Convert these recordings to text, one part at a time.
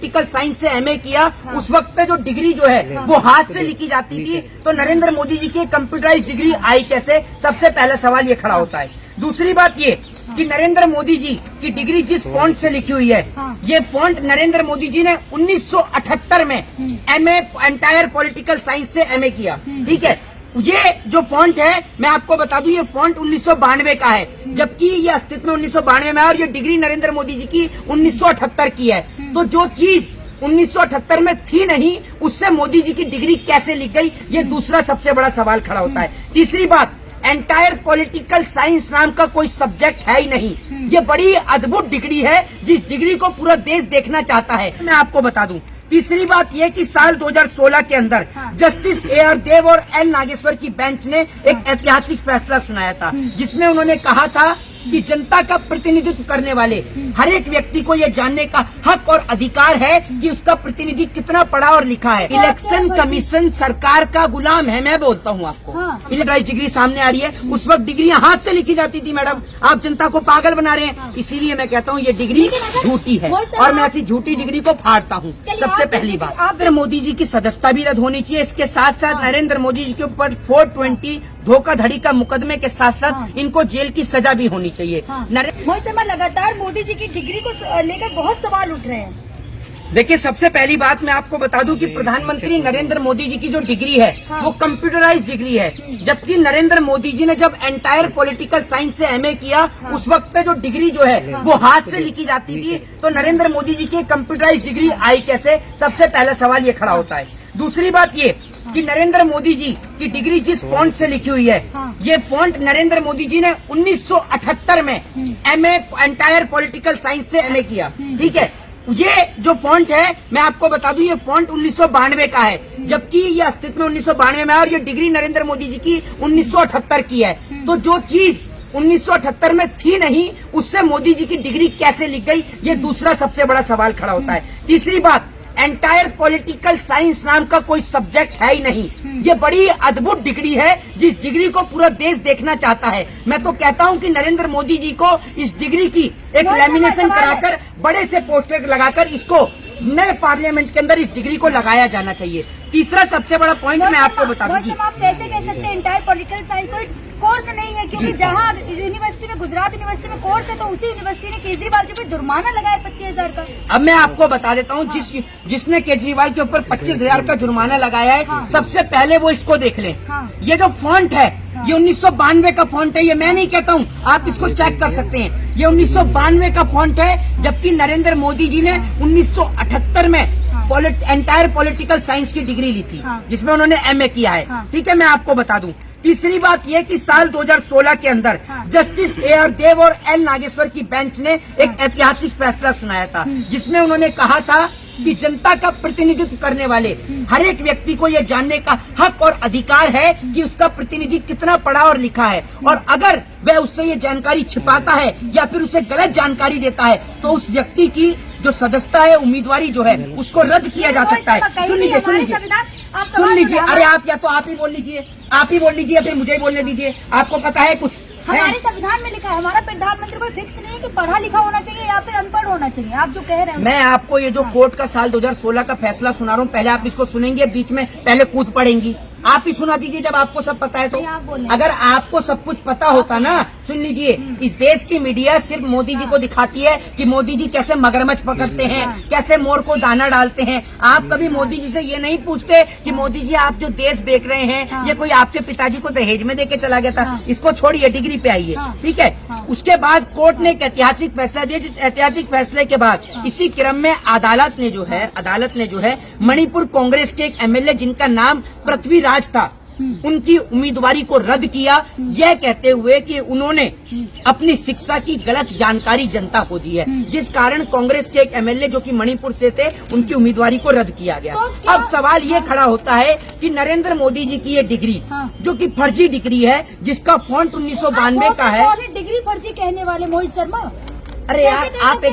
Political science से MA किया, उस वक्त पे जो डिग्री जो है वो हाथ से लिखी जाती थी, तो नरेंद्र मोदी जी की कंप्यूटराइज डिग्री आई कैसे? सबसे पहला सवाल ये खड़ा होता है। दूसरी बात ये कि नरेंद्र मोदी जी की डिग्री जिस फॉन्ट से लिखी हुई है, ये फॉन्ट नरेंद्र मोदी जी ने 1978 में एमए एंटायर पॉलिटिकल साइंस से एमए किया, ठीक है। ये जो फॉन्ट है, मैं आपको बता दूं, ये फॉन्ट 1992 का है, जबकि ये अस्तित्व में 1992 में है, और ये डिग्री नरेंद्र मोदी जी की 1978 की है। तो जो चीज 1978 में थी नहीं, उससे मोदी जी की डिग्री कैसे लिख गई? ये दूसरा सबसे बड़ा सवाल खड़ा होता है। तीसरी बात, एंटायर पॉलिटिकल साइंस नाम का कोई सब्जेक्ट है ही नहीं। ये बड़ी अद्भुत डिग्री है, जिस डिग्री को पूरा देश देखना चाहता है। मैं आपको बता दूं, तीसरी बात यह कि साल 2016 के अंदर जस्टिस AR देव और L नागेश्वर की बेंच ने एक ऐतिहासिक फैसला सुनाया था, जिसमें उन्होंने कहा था कि जनता का प्रतिनिधित्व करने वाले हर एक व्यक्ति को यह जानने का हक और अधिकार है कि उसका प्रतिनिधि कितना पढ़ा और लिखा है। इलेक्शन कमीशन सरकार का गुलाम है, मैं बोलता हूँ आपको। इलेक्ट्राइज डिग्री सामने आ रही है, उस वक्त डिग्रियां हाथ से लिखी जाती थी मैडम। आप जनता को पागल बना रहे हैं, इसीलिए मैं कहता हूँ ये डिग्री झूठी है, और मैं ऐसी झूठी डिग्री को फाड़ता हूँ। सबसे पहली बात, नरेंद्र मोदी जी की सदस्यता भी रद्द होनी चाहिए। इसके साथ साथ नरेंद्र मोदी जी के ऊपर 420 धोखाधड़ी का मुकदमे के साथ साथ इनको जेल की सजा भी होनी चाहिए। मोहित शर्मा, लगातार मोदी जी की डिग्री को लेकर बहुत सवाल उठ रहे हैं। देखिए, सबसे पहली बात मैं आपको बता दूं कि प्रधानमंत्री नरेंद्र मोदी जी की जो डिग्री है वो कंप्यूटराइज डिग्री है, जबकि नरेंद्र मोदी जी ने जब एंटायर पॉलिटिकल साइंस से एमए किया, उस वक्त पे जो डिग्री जो है वो हाथ से लिखी जाती थी, तो नरेंद्र मोदी जी की कंप्यूटराइज डिग्री आई कैसे? सबसे पहला सवाल ये खड़ा होता है। दूसरी बात ये कि नरेंद्र मोदी जी की डिग्री जिस फॉन्ट से लिखी हुई है, ये फॉन्ट नरेंद्र मोदी जी ने 1978 में एमए एंटायर पॉलिटिकल साइंस से एमए किया, ठीक है। ये जो फॉन्ट है, मैं आपको बता दूं, ये फॉन्ट 1992 का है, जबकि ये अस्तित्व में 1992 में है, और ये डिग्री नरेंद्र मोदी जी की 1978 की है। तो जो चीज 1978 में थी नहीं, उससे मोदी जी की डिग्री कैसे लिख गई? ये दूसरा सबसे बड़ा सवाल खड़ा होता है। तीसरी बात, एंटायर पॉलिटिकल साइंस नाम का कोई सब्जेक्ट है ही नहीं। ये बड़ी अद्भुत डिग्री है, जिस डिग्री को पूरा देश देखना चाहता है। मैं तो कहता हूं कि नरेंद्र मोदी जी को इस डिग्री की एक लैमिनेशन कराकर, बड़े से पोस्टर लगाकर इसको नए पार्लियामेंट के अंदर इस डिग्री को लगाया जाना चाहिए। तीसरा सबसे बड़ा पॉइंट मैं आपको बता दूंगी, आप कैसे कह सकते हैं एंटायर पॉलिटिकल साइंस कोई कोर्स नहीं है? क्योंकि जहाँ यूनिवर्सिटी में, गुजरात यूनिवर्सिटी में कोर्स है, तो उसी यूनिवर्सिटी ने केजरीवाल जी पे जुर्माना लगाया 25,000 का। अब मैं आपको बता देता हूँ, जिसने केजरीवाल के ऊपर 25,000 का जुर्माना लगाया है, सबसे पहले वो इसको देख लें। ये जो फॉन्ट है, ये 1992 का फॉन्ट है, ये मैं नहीं कहता हूँ, आप इसको चेक कर सकते हैं। ये 1992 का फॉन्ट है, जबकि नरेंद्र मोदी जी ने 1978 में एंटायर पॉलिटिकल साइंस की डिग्री ली थी, जिसमें उन्होंने एमए किया है, ठीक है। मैं आपको बता दूं, तीसरी बात यह कि साल 2016 के अंदर जस्टिस AR देव और L नागेश्वर की बेंच ने एक ऐतिहासिक फैसला सुनाया था, जिसमें उन्होंने कहा था कि जनता का प्रतिनिधित्व करने वाले हर एक व्यक्ति को यह जानने का हक और अधिकार है कि उसका प्रतिनिधि कितना पढ़ा और लिखा है, और अगर वह उससे ये जानकारी छिपाता है या फिर उसे गलत जानकारी देता है, तो उस व्यक्ति की जो सदस्यता है, उम्मीदवारी जो है, उसको रद्द किया जा सकता है। सुन लीजिए, सुन लीजिए। अरे आप या तो आप ही बोल लीजिए, या फिर मुझे ही बोलने दीजिए। आपको पता है कुछ? हमारे संविधान में लिखा है, हमारा प्रधानमंत्री कोई फिक्स नहीं है कि पढ़ा लिखा होना चाहिए या फिर अनपढ़ होना चाहिए। आप जो कह रहे हैं, मैं आपको ये जो कोर्ट का साल 2016 का फैसला सुना रहा हूँ, पहले आप इसको सुनेंगे, बीच में पहले कूद पड़ेंगी। आप ही सुना दीजिए जब आपको सब पता है तो। अगर आपको सब कुछ पता होता ना, सुन लीजिए, इस देश की मीडिया सिर्फ मोदी जी को दिखाती है कि मोदी जी कैसे मगरमच्छ पकड़ते हैं, कैसे मोर को दाना डालते हैं। आप कभी मोदी जी से ये नहीं पूछते कि मोदी जी आप जो देश बेच रहे हैं, ये कोई आपके पिताजी को दहेज में देके चला गया था? इसको छोड़िए, डिग्री पे आइए, ठीक है। उसके बाद कोर्ट ने एक ऐतिहासिक फैसला दिया, जिस ऐतिहासिक फैसले के बाद इसी क्रम में अदालत ने जो है मणिपुर कांग्रेस के एक MLA जिनका नाम पृथ्वीराज था, उनकी उम्मीदवारी को रद्द किया, यह कहते हुए कि उन्होंने अपनी शिक्षा की गलत जानकारी जनता को दी है, जिस कारण कांग्रेस के एक MLA जो कि मणिपुर से थे, उनकी उम्मीदवारी को रद्द किया गया। अब सवाल ये खड़ा होता है कि नरेंद्र मोदी जी की ये डिग्री, जो कि फर्जी डिग्री है, जिसका फॉन्ट 1992 का है, डिग्री फर्जी कहने वाले मोहित शर्मा। अरे यार, आप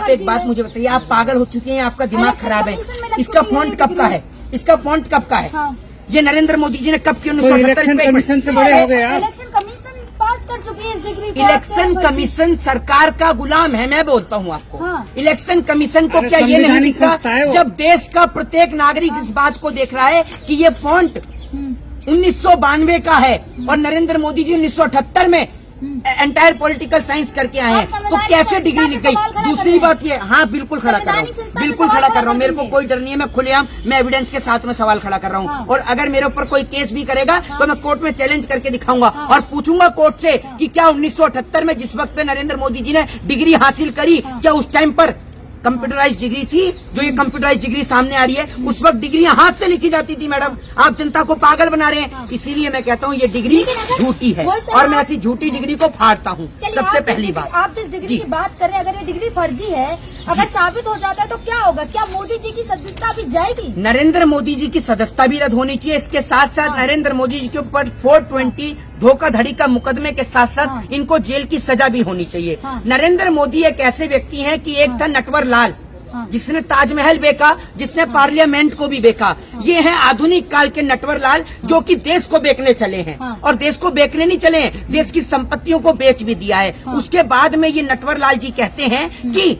एक बात मुझे बताइए, आप पागल हो चुके हैं, आपका दिमाग खराब है। इसका फॉन्ट कब का है? इसका फॉन्ट कब का है? ये नरेंद्र मोदी जी ने कब किया? 1978 इलेक्शन कमीशन से बड़े हो गए यार। इलेक्शन कमीशन पास कर चुकी है इस डिग्री को। इलेक्शन कमीशन सरकार का गुलाम है, मैं बोलता हूँ आपको। हाँ। इलेक्शन कमीशन को अरे क्या ये नहीं संवैधानिक दिखता संस्था है वो। जब देश का प्रत्येक नागरिक इस बात को देख रहा है कि ये फॉन्ट 1992 का है और नरेंद्र मोदी जी 1978 में एंटायर पॉलिटिकल साइंस करके आए हैं, तो संवैधानिक कैसे डिग्री लिख गई? सवाल खड़ा कर दूसरी रहे बात ये, हाँ बिल्कुल खड़ा कर रहा संवैधानिक हूँ, संस्था पे बिल्कुल सवाल खड़ा कर खड़ा रहा हूँ, मेरे को करेंगे। कोई डर नहीं है, मैं खुलेआम मैं एविडेंस के साथ में सवाल खड़ा कर रहा हूँ। हाँ। और अगर मेरे ऊपर कोई केस भी करेगा तो मैं कोर्ट में चैलेंज करके दिखाऊंगा और पूछूंगा कोर्ट से कि क्या 1978 में जिस वक्त पे नरेंद्र मोदी जी ने डिग्री हासिल करी, क्या उस टाइम पर कंप्यूटराइज डिग्री थी? जो ये कंप्यूटराइज डिग्री सामने आ रही है, उस वक्त डिग्रियां हाथ से लिखी जाती थी। मैडम, आप जनता को पागल बना रहे हैं, इसीलिए मैं कहता हूँ ये डिग्री लेकिन अगर झूठी है वही सर और मैं आप- ऐसी झूठी डिग्री को फाड़ता हूँ। चलिए, सबसे आप पहली जिस बात, आप जिस डिग्री जी। की बात कर रहे हैं, अगर ये डिग्री फर्जी है, अगर साबित हो जाता है तो क्या होगा? क्या मोदी जी की सदस्यता भी जाएगी? नरेंद्र मोदी जी की सदस्यता भी रद्द होनी चाहिए। इसके साथ साथ नरेंद्र मोदी जी के ऊपर 420 धोखाधड़ी का मुकदमे के साथ साथ इनको जेल की सजा भी होनी चाहिए। हाँ। नरेंद्र मोदी एक ऐसे व्यक्ति हैं कि एक था नटवर लाल, हाँ। जिसने ताजमहल बेचा, जिसने पार्लियामेंट को भी बेचा। ये है आधुनिक काल के नटवर लाल, जो कि देश को बेचने चले हैं। हाँ। और देश को बेचने नहीं चले हैं, देश की संपत्तियों को बेच भी दिया है। उसके बाद में ये नटवर लाल जी कहते हैं कि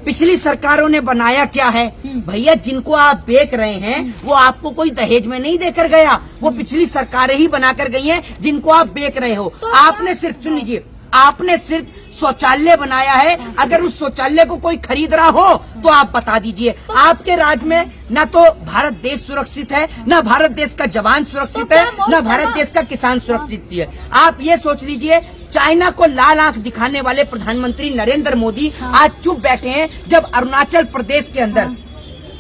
पिछली सरकारों ने बनाया क्या है? भैया, जिनको आप बेच रहे हैं वो आपको कोई दहेज में नहीं देकर गया, वो पिछली सरकारें ही बनाकर गई हैं जिनको आप बेच रहे हो। तो आपने सिर्फ, सुन लीजिए, आपने सिर्फ शौचालय बनाया है। अगर उस शौचालय को कोई खरीद रहा हो तो आप बता दीजिए। आपके राज में न तो भारत देश सुरक्षित है, न भारत देश का जवान सुरक्षित है, न भारत देश का किसान सुरक्षित है। आप ये सोच लीजिए, चाइना को लाल आंख दिखाने वाले प्रधानमंत्री नरेंद्र मोदी आज चुप बैठे हैं जब अरुणाचल प्रदेश के अंदर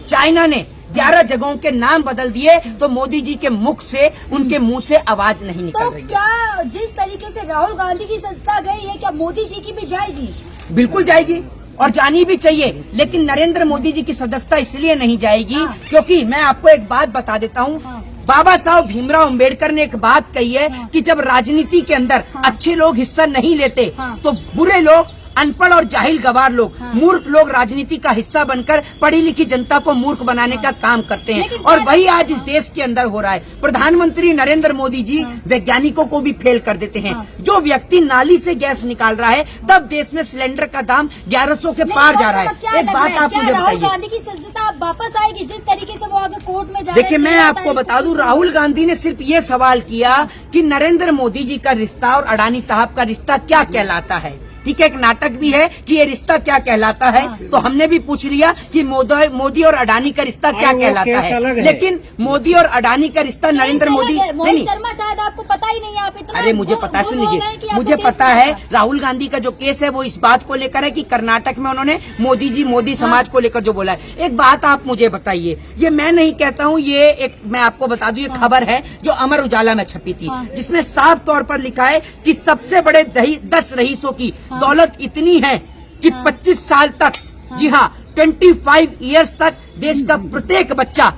चाइना ने 11 जगहों के नाम बदल दिए, तो मोदी जी के मुख से, उनके मुंह से आवाज नहीं निकल तो रही है। क्या जिस तरीके से राहुल गांधी की सदस्यता गई है, क्या मोदी जी की भी जाएगी? बिल्कुल जाएगी और जानी भी चाहिए, लेकिन नरेंद्र मोदी जी की सदस्यता इसलिए नहीं जाएगी क्योंकि मैं आपको एक बात बता देता हूँ। बाबा साहब भीमराव अंबेडकर ने एक बात कही है कि जब राजनीति के अंदर अच्छे लोग हिस्सा नहीं लेते तो बुरे लोग, अनपढ़ और जाहिल गवार लोग, मूर्ख लोग राजनीति का हिस्सा बनकर पढ़ी लिखी जनता को मूर्ख बनाने का काम करते हैं। और वही आज इस देश के अंदर हो रहा है। प्रधानमंत्री नरेंद्र मोदी जी वैज्ञानिकों को भी फेल कर देते हैं। जो व्यक्ति नाली से गैस निकाल रहा है, तब देश में सिलेंडर का दाम 1100 के पार जा रहा है। एक बात आप मुझे राहुल बताइए, गांधी की सदस्यता वापस आएगी जिस तरीके से वो आगे कोर्ट में जा देखिए, मैं आपको बता दूं, राहुल गांधी ने सिर्फ ये सवाल किया कि नरेंद्र मोदी जी का रिश्ता और अडानी साहब का रिश्ता क्या कहलाता है। ठीक है, एक नाटक भी है कि ये रिश्ता क्या कहलाता है, तो हमने भी पूछ लिया कि मोदी और अडानी का रिश्ता क्या कहलाता है। लेकिन मोदी और अडानी का रिश्ता नरेंद्र मोदी नहीं, शर्मा शायद आपको पता ही नहीं है, आप इतना अरे मुझे पता है, सुन लीजिए, मुझे पता है राहुल गांधी का जो केस है वो इस बात को लेकर है कि कर्नाटक में उन्होंने मोदी समाज को लेकर जो बोला है। एक बात आप मुझे बताइए, ये मैं नहीं कहता हूँ, ये एक मैं आपको बता दूं, ये खबर है जो अमर उजाला में छपी थी, जिसमें साफ तौर पर लिखा है कि सबसे बड़े 10 रईसों की दौलत इतनी है कि 25 साल तक, जी हाँ 25 इयर्स तक देश का प्रत्येक बच्चा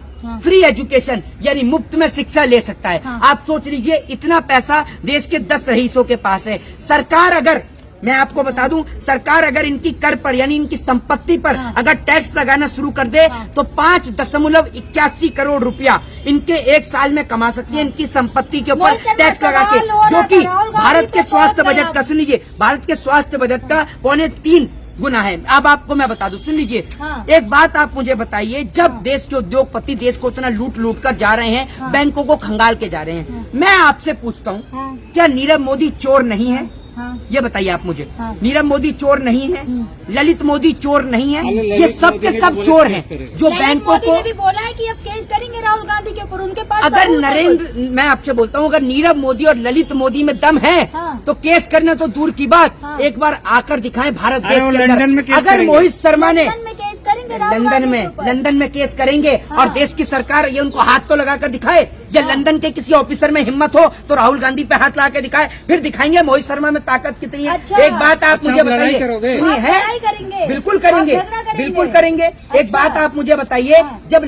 फ्री एजुकेशन यानी मुफ्त में शिक्षा ले सकता है। आप सोच लीजिए, इतना पैसा देश के 10 रईसों के पास है। सरकार अगर, मैं आपको बता दूं, सरकार अगर इनकी कर पर यानी इनकी संपत्ति पर अगर टैक्स लगाना शुरू कर दे तो 5.81 करोड़ रुपया इनके एक साल में कमा सकती है, इनकी संपत्ति के ऊपर टैक्स लगा के, जो कि भारत के स्वास्थ्य बजट का, सुन लीजिए, भारत के स्वास्थ्य बजट का 3.25 गुना है। अब आपको मैं बता दूं, सुन लीजिए, एक बात आप मुझे बताइए, जब देश के उद्योगपति देश को उतना लूट कर जा रहे हैं, बैंकों को खंगाल के जा रहे हैं, मैं आपसे पूछता हूँ, क्या नीरव मोदी चोर नहीं है? ये बताइए आप मुझे, नीरव मोदी चोर नहीं है? ललित मोदी चोर नहीं है? ये सब के सब चोर हैं जो बैंकों को भी बोला है कि अब केस करेंगे राहुल गांधी के ऊपर, उनके पास अगर नरेंद्र, मैं आपसे बोलता हूँ, अगर नीरव मोदी और ललित मोदी में दम है तो केस करना तो दूर की बात, एक बार आकर दिखाएं भारत देश के अंदर। अगर मोहित शर्मा ने लंदन में केस करेंगे और देश की सरकार ये उनको हाथ तो लगा कर दिखाए, या लंदन के किसी ऑफिसर में हिम्मत हो तो राहुल गांधी पे हाथ लगा के दिखाए, फिर दिखाएंगे मोहित शर्मा में ताकत कितनी है। एक बात आप मुझे बताइए, बिल्कुल करेंगे, बिल्कुल करेंगे। एक बात आप मुझे बताइए, जब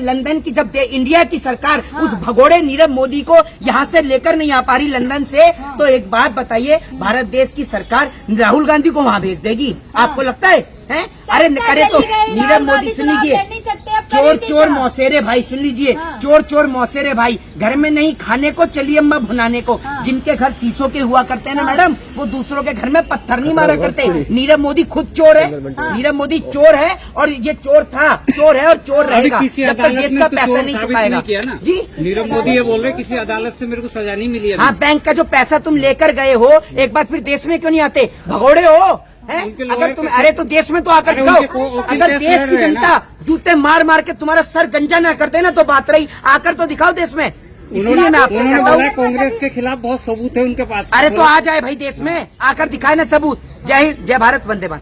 इंडिया की सरकार उस भगोड़े नीरव मोदी को यहाँ से लेकर नहीं आ पा रही लंदन से, तो एक बात बताइए, भारत देश की सरकार राहुल गांधी को वहाँ भेज देगी? आपको लगता है? हैं? अरे करे तो नीरव मोदी सुन लीजिए, कर नहीं सकते, अब चोर करेंगे चोर क्या? मौसेरे भाई सुन लीजिए, हाँ। चोर चोर मौसेरे भाई, घर में नहीं खाने को चलिए अम्मा भुनाने को। हाँ। जिनके घर शीशों के हुआ करते हैं ना हाँ। मैडम, वो दूसरों के घर में पत्थर नहीं मारा करते। नीरव मोदी खुद चोर है, हाँ। नीरव मोदी चोर है, और ये चोर था, चोर है और चोर अभी रहेगा किसी जब तक अदालत देश में का तो पैसा चोर नहीं साबित चुकाएगा। नहीं किया ना। जी नीरव मोदी ये बोल रहे किसी अदालत से मेरे को सजा नहीं मिली अभी। हाँ, बैंक का जो पैसा तुम लेकर गए हो, एक बार फिर देश में क्यों नहीं आते? भगोड़े हो हैं? उनके लोग अगर तुम हैं- अरे तो देश में तो आकर अरे दिखाओ। उनके वकील अगर केस देश लड़ की रहे हैं जनता जूते मार मार के तुम्हारा सर गंजा ना करते ना तो बात रही, आकर तो दिखाओ देश में। इसलिए मैं आपसे उन्होंने कहता बोला हूँ, कांग्रेस के खिलाफ बहुत सबूत है उनके पास। अरे तो आ जाए भाई देश में, आकर दिखाए ना सबूत। जय हिंद, जय भारत, वंदे मातरम।